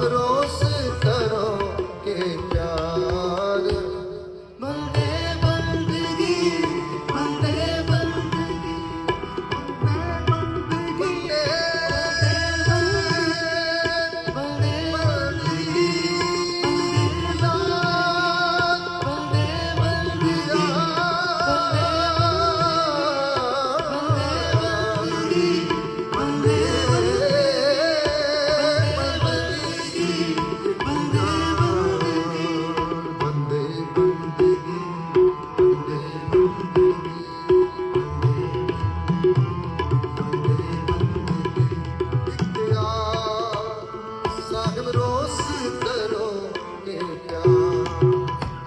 साहब रोस करो के प्यार। बंदे बंदगी बंदे बंदगी बंदे बंदे बंदगी बंदे बंदगी साहिब रोस कर